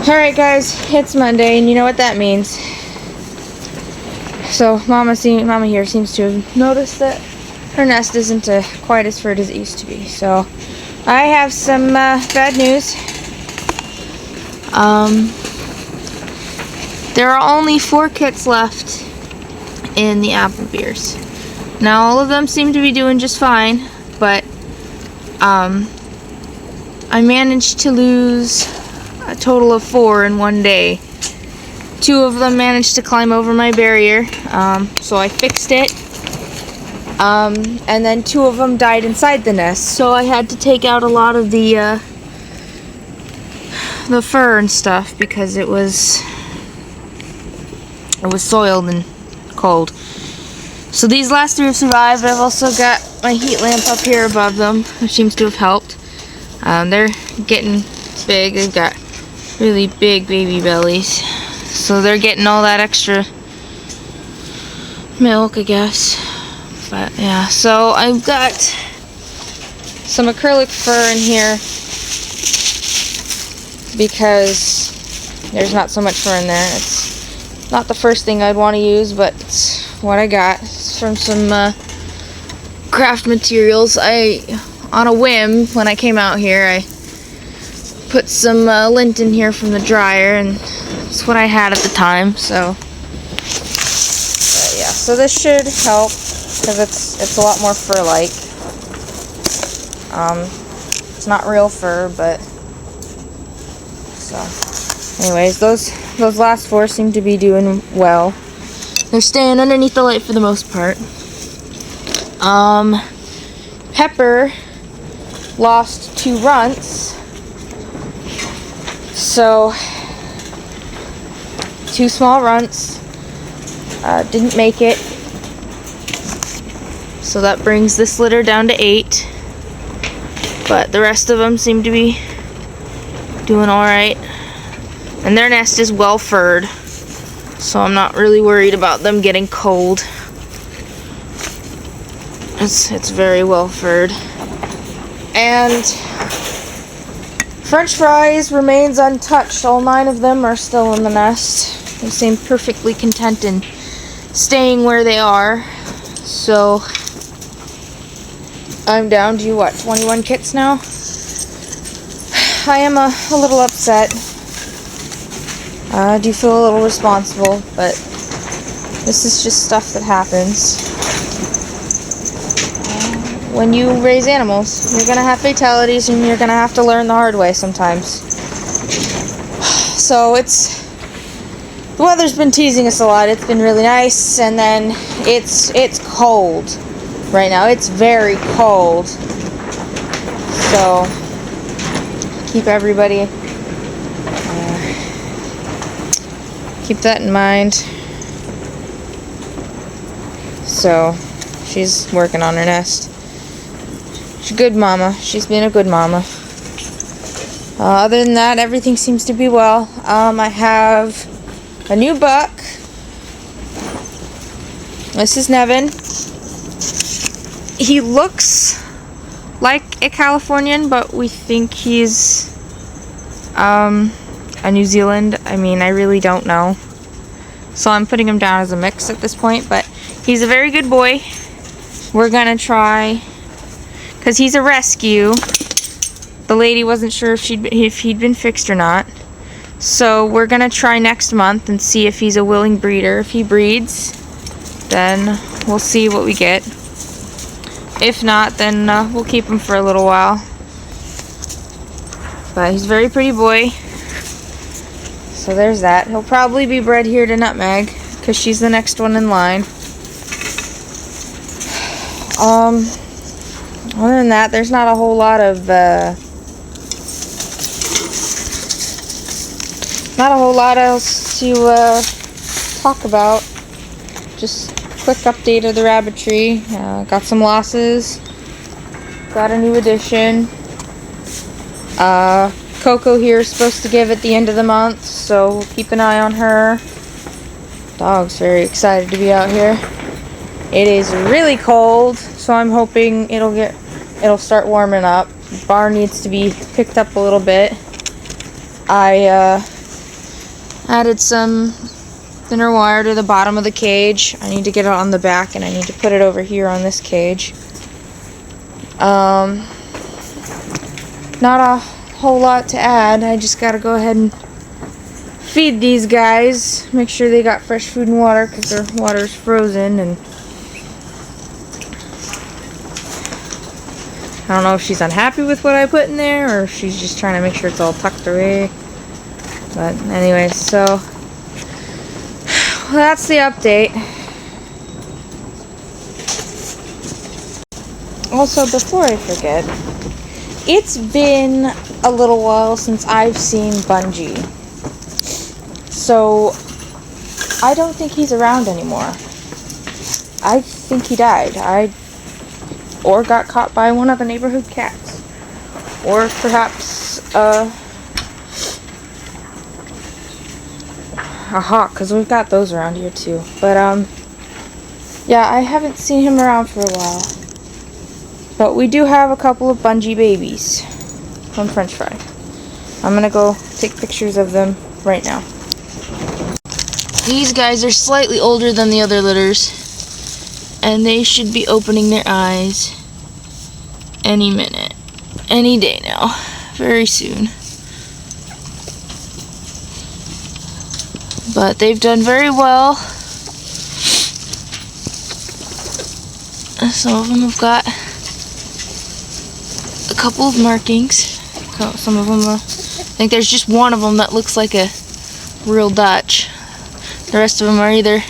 Alright guys, it's Monday, and you know what that means. So Mama here seems to have noticed that her nest isn't quite as furred as it used to be. So I have some bad news. There are only 4 kits left in the apple beers. Now all of them seem to be doing just fine, but I managed to lose a total of 4 in one day. 2 of them managed to climb over my barrier, so I fixed it. And then 2 of them died inside the nest, so I had to take out a lot of the fur and stuff because it was soiled and cold. So these last 3 have survived. I've also got my heat lamp up here above them, which seems to have helped. They're getting big. They've got really big baby bellies, so they're getting all that extra milk, I guess. But yeah, so I've got some acrylic fur in here because there's not so much fur in there. It's not the first thing I'd want to use, but it's what I got. It's from some craft materials. On a whim, when I came out here, I put some lint in here from the dryer, and it's what I had at the time. So yeah, so this should help because it's a lot more fur-like. It's not real fur, but so anyways, those last 4 seem to be doing well. They're staying underneath the light for the most part. Pepper lost 2 runts, so 2 small runts didn't make it, so that brings this litter down to 8, but the rest of them seem to be doing alright, and their nest is well furred, so I'm not really worried about them getting cold. It's very well furred. And French fries remains untouched. All 9 of them are still in the nest. They seem perfectly content in staying where they are. So I'm down to 21 kits now. I am a little upset. I do feel a little responsible, but this is just stuff that happens. When you raise animals, you're gonna have fatalities, and you're gonna have to learn the hard way sometimes. So the weather's been teasing us a lot. It's been really nice, and then it's cold right now. It's very cold. So keep everybody keep that in mind. So she's working on her nest. She's a good mama. She's been a good mama. Other than that, everything seems to be well. I have a new buck. This is Nevin. He looks like a Californian, but we think he's a New Zealand. I mean, I really don't know. So I'm putting him down as a mix at this point, but he's a very good boy. We're gonna try, because he's a rescue. The lady wasn't sure if he'd been fixed or not. So we're gonna try next month and see if he's a willing breeder. If he breeds, then we'll see what we get. If not, then we'll keep him for a little while. But he's a very pretty boy. So there's that. He'll probably be bred here to Nutmeg, because she's the next one in line. Other than that, there's not a whole lot of else to talk about. Just a quick update of the Rabbitry. Got some losses. Got a new addition. Coco here is supposed to give at the end of the month, so we'll keep an eye on her. Dog's very excited to be out here. It is really cold, so I'm hoping it'll start warming up. The barn needs to be picked up a little bit. I Added some thinner wire to the bottom of the cage. I need to get it on the back, and I need to put it over here on this cage. Not a whole lot to add. I just gotta go ahead and feed these guys. Make sure they got fresh food and water, because their water's frozen. And I don't know if she's unhappy with what I put in there, or if she's just trying to make sure it's all tucked away. But anyway, so that's the update. Also, before I forget, it's been a little while since I've seen Bungie. So I don't think he's around anymore. I think he died. Or got caught by one of the neighborhood cats. Or perhaps a hawk, because we've got those around here too. But yeah, I haven't seen him around for a while. But we do have a couple of Bungie babies from French Fry. I'm gonna go take pictures of them right now. These guys are slightly older than the other litters, and they should be opening their eyes any minute, any day now, very soon. But they've done very well. Some of them have got a couple of markings. Some of them I think there's just one of them that looks like a real Dutch. The rest of them are either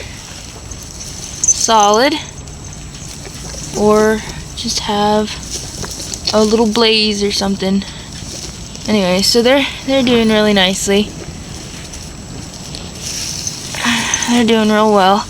solid or just have a little blaze or something. Anyway, so they're doing really nicely. They're doing real well.